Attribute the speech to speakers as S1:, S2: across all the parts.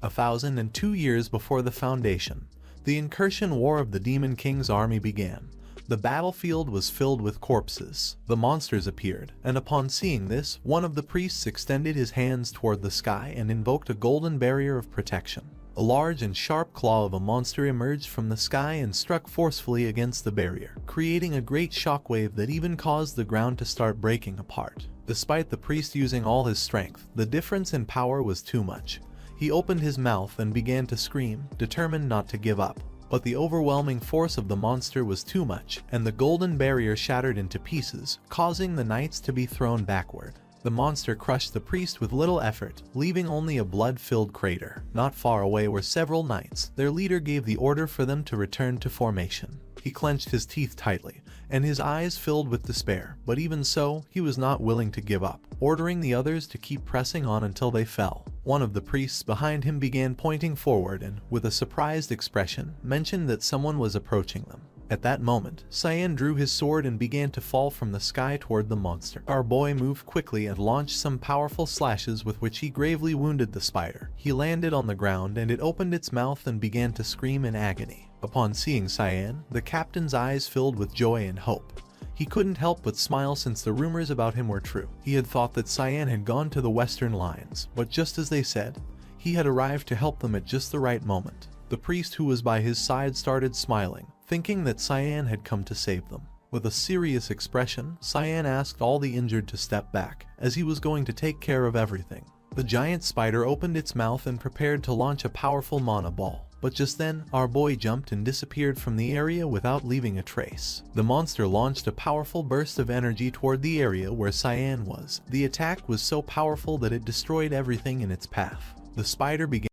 S1: 1,002 years before the foundation, the incursion war of the Demon King's army began. The battlefield was filled with corpses. The monsters appeared, and upon seeing this, one of the priests extended his hands toward the sky and invoked a golden barrier of protection. A large and sharp claw of a monster emerged from the sky and struck forcefully against the barrier, creating a great shockwave that even caused the ground to start breaking apart. Despite the priest using all his strength, the difference in power was too much. He opened his mouth and began to scream, determined not to give up. But the overwhelming force of the monster was too much, and the golden barrier shattered into pieces, causing the knights to be thrown backward. The monster crushed the priest with little effort, leaving only a blood-filled crater. Not far away were several knights. Their leader gave the order for them to return to formation. He clenched his teeth tightly, and his eyes filled with despair, but even so, he was not willing to give up, ordering the others to keep pressing on until they fell. One of the priests behind him began pointing forward and, with a surprised expression, mentioned that someone was approaching them. At that moment, Cyan drew his sword and began to fall from the sky toward the monster. Our boy moved quickly and launched some powerful slashes with which he gravely wounded the spider. He landed on the ground and it opened its mouth and began to scream in agony. Upon seeing Cyan, the captain's eyes filled with joy and hope. He couldn't help but smile since the rumors about him were true. He had thought that Cyan had gone to the western lines, but just as they said, he had arrived to help them at just the right moment. The priest who was by his side started smiling, thinking that Cyan had come to save them. With a serious expression, Cyan asked all the injured to step back, as he was going to take care of everything. The giant spider opened its mouth and prepared to launch a powerful mana ball. But just then, our boy jumped and disappeared from the area without leaving a trace. The monster launched a powerful burst of energy toward the area where Cyan was. The attack was so powerful that it destroyed everything in its path. The spider began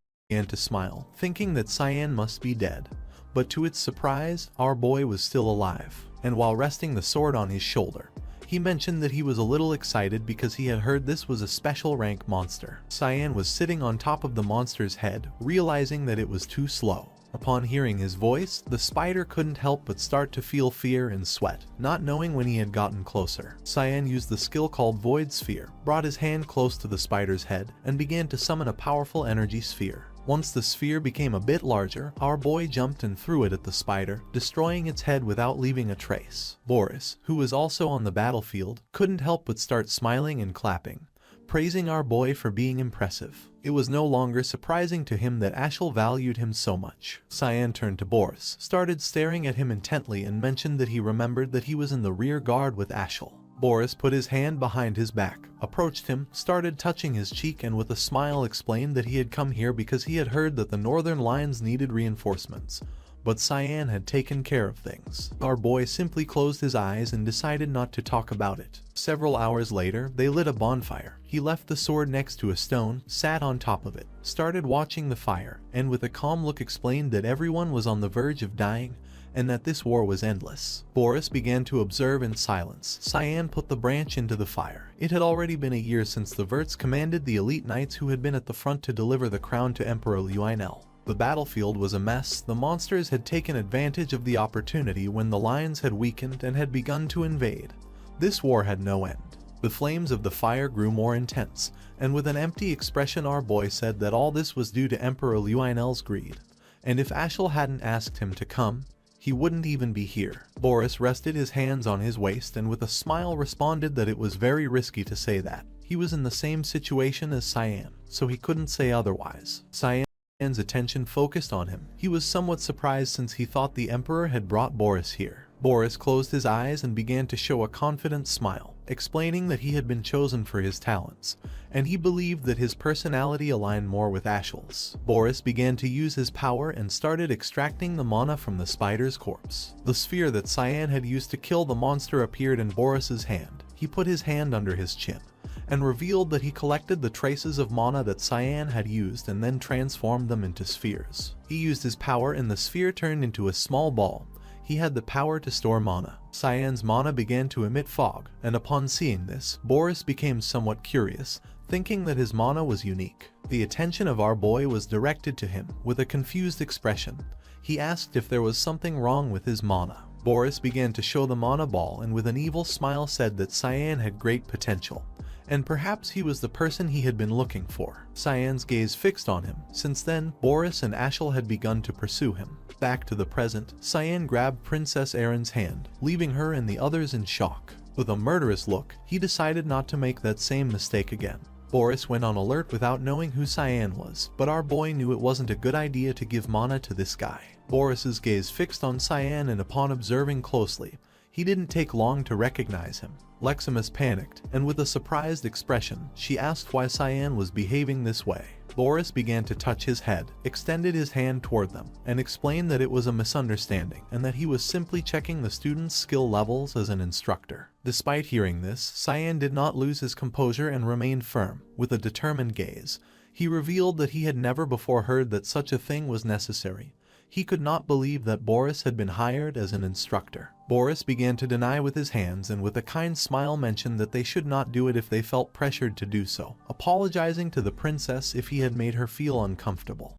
S1: to smile, thinking that Cyan must be dead. But to its surprise, our boy was still alive. And while resting the sword on his shoulder, he mentioned that he was a little excited because he had heard this was a special rank monster. Cyan was sitting on top of the monster's head, realizing that it was too slow. Upon hearing his voice, the spider couldn't help but start to feel fear and sweat, not knowing when he had gotten closer. Cyan used the skill called Void Sphere, brought his hand close to the spider's head, and began to summon a powerful energy sphere. Once the sphere became a bit larger, our boy jumped and threw it at the spider, destroying its head without leaving a trace. Boris, who was also on the battlefield, couldn't help but start smiling and clapping, praising our boy for being impressive. It was no longer surprising to him that Ashel valued him so much. Cyan turned to Boris, started staring at him intently and mentioned that he remembered that he was in the rear guard with Ashel. Boris put his hand behind his back, approached him, started touching his cheek and with a smile explained that he had come here because he had heard that the northern lines needed reinforcements. But Cyan had taken care of things. Our boy simply closed his eyes and decided not to talk about it. Several hours later, they lit a bonfire. He left the sword next to a stone, sat on top of it, started watching the fire, and with a calm look explained that everyone was on the verge of dying, and that this war was endless. Boris began to observe in silence. Cyan put the branch into the fire. It had already been a year since the Verts commanded the elite knights who had been at the front to deliver the crown to Emperor Lionel. The battlefield was a mess. The monsters had taken advantage of the opportunity when the lines had weakened and had begun to invade. This war had no end. The flames of the fire grew more intense, and with an empty expression our boy said that all this was due to Emperor Lionel's greed, and if Ashel hadn't asked him to come, he wouldn't even be here. Boris rested his hands on his waist and with a smile responded that it was very risky to say that. He was in the same situation as Cyan, so he couldn't say otherwise. Cyan's attention focused on him. He was somewhat surprised since he thought the Emperor had brought Boris here. Boris closed his eyes and began to show a confident smile, explaining that he had been chosen for his talents, and he believed that his personality aligned more with Ashel's. Boris began to use his power and started extracting the mana from the spider's corpse. The sphere that Cyan had used to kill the monster appeared in Boris's hand. He put his hand under his chin and revealed that he collected the traces of mana that Cyan had used and then transformed them into spheres. He used his power and the sphere turned into a small ball. He had the power to store mana. Cyan's mana began to emit fog, and upon seeing this, Boris became somewhat curious, thinking that his mana was unique. The attention of our boy was directed to him. With a confused expression, he asked if there was something wrong with his mana. Boris began to show the mana ball and with an evil smile said that Cyan had great potential, and perhaps he was the person he had been looking for. Cyan's gaze fixed on him. Since then, Boris and Ashel had begun to pursue him. Back to the present, Cyan grabbed Princess Erin's hand, leaving her and the others in shock. With a murderous look, he decided not to make that same mistake again. Boris went on alert without knowing who Cyan was, but our boy knew it wasn't a good idea to give mana to this guy. Boris's gaze fixed on Cyan, and upon observing closely, he didn't take long to recognize him. Leximus panicked, and with a surprised expression, she asked why Cyan was behaving this way. Boris began to touch his head, extended his hand toward them, and explained that it was a misunderstanding and that he was simply checking the students' skill levels as an instructor. Despite hearing this, Cyan did not lose his composure and remained firm. With a determined gaze, he revealed that he had never before heard that such a thing was necessary. He could not believe that Boris had been hired as an instructor. Boris began to deny with his hands, and with a kind smile mentioned that they should not do it if they felt pressured to do so, apologizing to the princess if he had made her feel uncomfortable.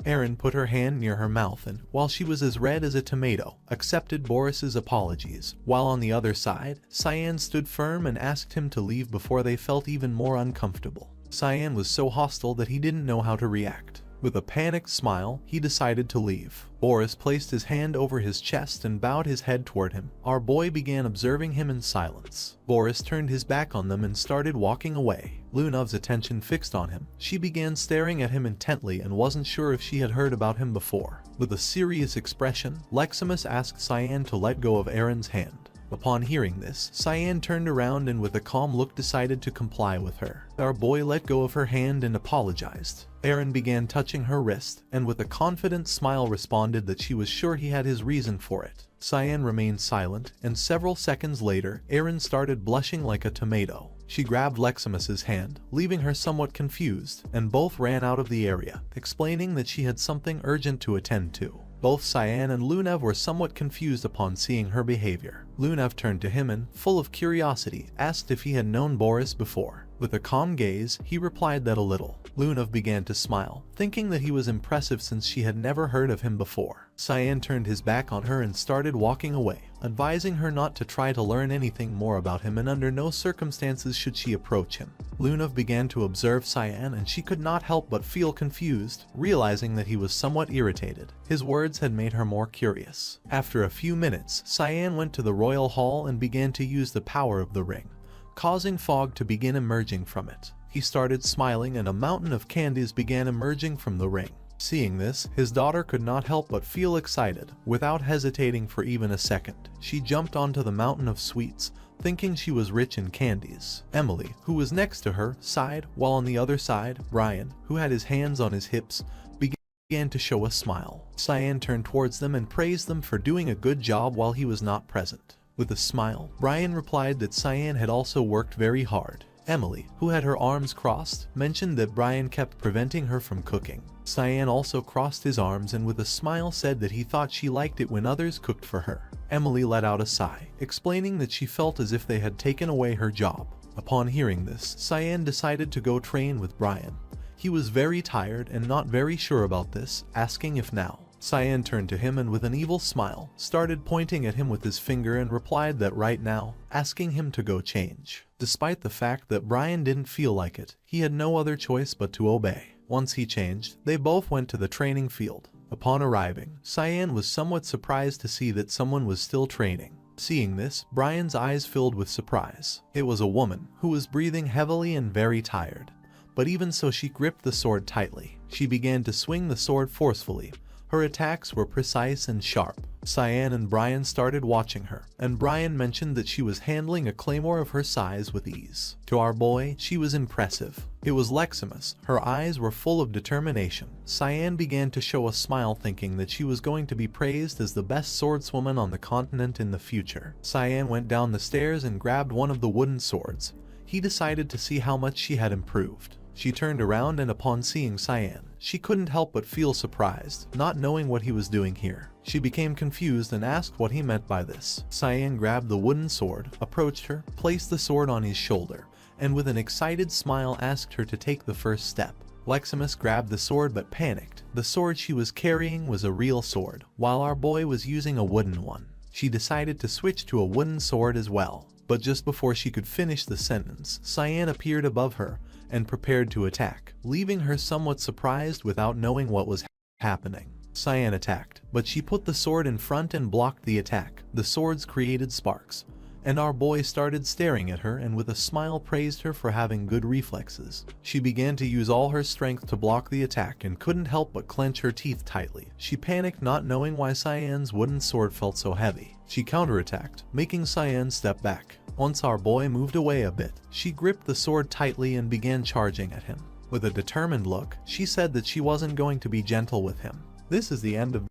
S1: Erin put her hand near her mouth and, while she was as red as a tomato, accepted Boris's apologies, while on the other side, Cyan stood firm and asked him to leave before they felt even more uncomfortable. Cyan was so hostile that he didn't know how to react. With a panicked smile, he decided to leave. Boris placed his hand over his chest and bowed his head toward him. Our boy began observing him in silence. Boris turned his back on them and started walking away. Lunav's attention fixed on him. She began staring at him intently and wasn't sure if she had heard about him before. With a serious expression, Leximus asked Cyan to let go of Erin's hand. Upon hearing this, Cyan turned around and with a calm look decided to comply with her. Our boy let go of her hand and apologized. Erin began touching her wrist, and with a confident smile responded that she was sure he had his reason for it. Cyan remained silent, and several seconds later, Erin started blushing like a tomato. She grabbed Leximus's hand, leaving her somewhat confused, and both ran out of the area, explaining that she had something urgent to attend to. Both Cyan and Lunav were somewhat confused upon seeing her behavior. Lunav turned to him and, full of curiosity, asked if he had known Boris before. With a calm gaze, he replied that a little. Lunav began to smile, thinking that he was impressive since she had never heard of him before. Cyan turned his back on her and started walking away, advising her not to try to learn anything more about him and under no circumstances should she approach him. Lunav began to observe Cyan and she could not help but feel confused, realizing that he was somewhat irritated. His words had made her more curious. After a few minutes, Cyan went to the royal hall and began to use the power of the ring, causing fog to begin emerging from it. He started smiling and a mountain of candies began emerging from the ring. Seeing this, his daughter could not help but feel excited. Without hesitating for even a second, she jumped onto the mountain of sweets, thinking she was rich in candies. Emily, who was next to her, sighed, while on the other side, Brian, who had his hands on his hips, began to show a smile. Cyan turned towards them and praised them for doing a good job while he was not present. With a smile, Brian replied that Cyan had also worked very hard. Emily, who had her arms crossed, mentioned that Brian kept preventing her from cooking. Cyan also crossed his arms and with a smile said that he thought she liked it when others cooked for her. Emily let out a sigh, explaining that she felt as if they had taken away her job. Upon hearing this, Cyan decided to go train with Brian. He was very tired and not very sure about this, asking if now. Cyan turned to him and with an evil smile, started pointing at him with his finger and replied that right now, asking him to go change. Despite the fact that Brian didn't feel like it, he had no other choice but to obey. Once he changed, they both went to the training field. Upon arriving, Cyan was somewhat surprised to see that someone was still training. Seeing this, Brian's eyes filled with surprise. It was a woman, who was breathing heavily and very tired. But even so, she gripped the sword tightly. She began to swing the sword forcefully. Her attacks were precise and sharp. Cyan and Brian started watching her, and Brian mentioned that she was handling a claymore of her size with ease. To our boy, she was impressive. It was Leximus. Her eyes were full of determination. Cyan began to show a smile, thinking that she was going to be praised as the best swordswoman on the continent in the future. Cyan went down the stairs and grabbed one of the wooden swords. He decided to see how much she had improved. She turned around and upon seeing Cyan, she couldn't help but feel surprised, not knowing what he was doing here. She became confused and asked what he meant by this. Cyan grabbed the wooden sword, approached her, placed the sword on his shoulder, and with an excited smile asked her to take the first step. Leximus grabbed the sword but panicked. The sword she was carrying was a real sword, while our boy was using a wooden one. She decided to switch to a wooden sword as well. But just before she could finish the sentence, Cyan appeared above her and prepared to attack, leaving her somewhat surprised without knowing what was happening. Cyan attacked, but she put the sword in front and blocked the attack. The swords created sparks, and our boy started staring at her and with a smile praised her for having good reflexes. She began to use all her strength to block the attack and couldn't help but clench her teeth tightly. She panicked, not knowing why Cyan's wooden sword felt so heavy. She counterattacked, making Cyan step back. Once our boy moved away a bit, she gripped the sword tightly and began charging at him. With a determined look, she said that she wasn't going to be gentle with him. This is the end of